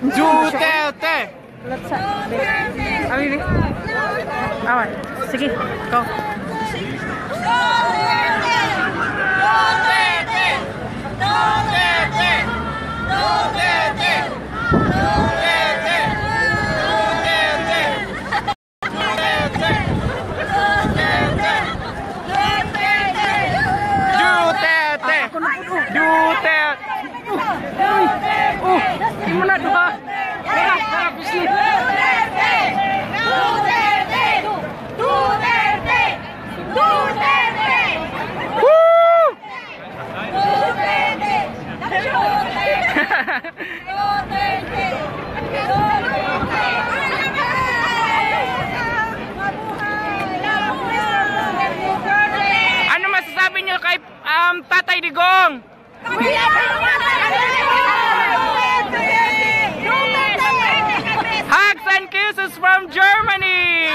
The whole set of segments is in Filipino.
Duterte! Let's Abibi. Awan. Sige, go. Gimana doa? Ano masasabi niyo kay Tatay Digong? Hugs and kisses from Germany!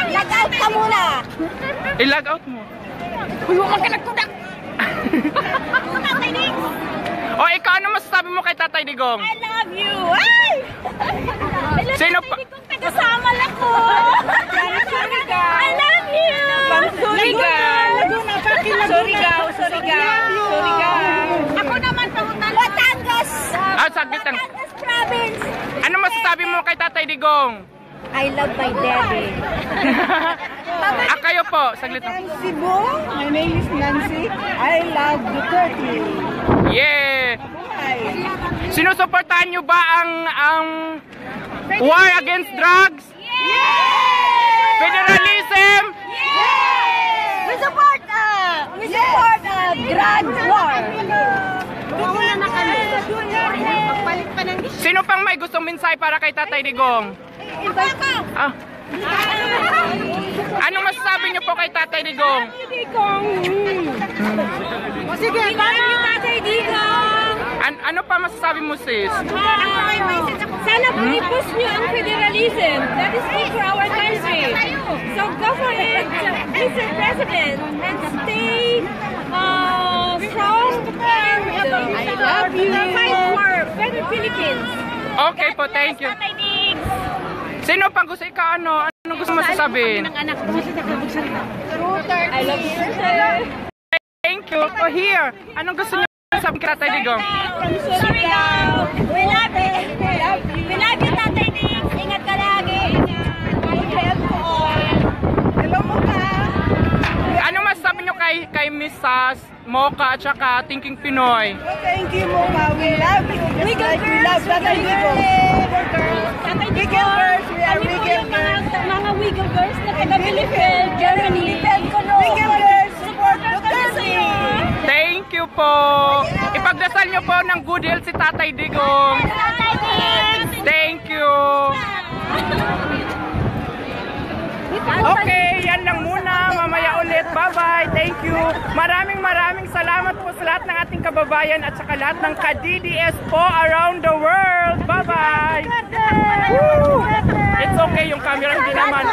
Lag out ka muna! I-log out mo. Uy, huwag ka nagkudak! O ikaw, ano masasabi mo kay Tatay Digong? I love you! Ay! Sino pa? Tagasama lang ko! I love you! Sorry gaw! Ako naman tahunan. Batangas! Saglit lang. Batangas province! Ano masasabi mo kay Tatay Digong? I love my daddy. Kayo po, saglit lang. Nancy Bong, my name is Nancy. I love Duterte. Yeah! Hi. Sinusuportahan nyo ba ang war against drugs? Yeah! Federalism? Yeah! We support drug war. Wala na kami. Magpalit pa ng Sino pang may gustong mensahe para kay Tatay Digong? Ah. Anong masasabi niyo po kay Tatay Digong? Sige, love you, Tatay Digong! Ano pa masasabi mo, sis? Sana po i-push niyo ang federalism. That is good for our country. So go for it, Mr. President, and stay strong and I love you. Fight for better Philippines. Okay po, thank you. Tatay Diggs! Sino pang gusto ikaw? Anong gusto mo sasabihin? I love you, sir. Thank you. Oh, here. Anong gusto niyo sabihin kay Tatay Digong? Surigao! We love you! We love you, Tatay Diggs! Ingat ka lagi! Hello, Mocha. Anong masasabi niyo kay Miss Sas, Mocha at saka Thinking Pinoy? Thank you, Mocha. We love you. Just like we love Tatay Digong. Wiggle girls, we are wiggle girls. Mga wiggle girls na taga-Philippines, Germany. Wiggle girls, support Duterte. Thank you po. Ipagdasal niyo po ng good health si Tatay Digong. Thank you. Okay, yan lang muna. Mamaya ulit. Bye-bye. Thank you. Maraming salamat po sa lahat ng ating kababayan at saka lahat ng ka-DDS po around the world. Bye-bye. It's okay yung camera, hindi naman.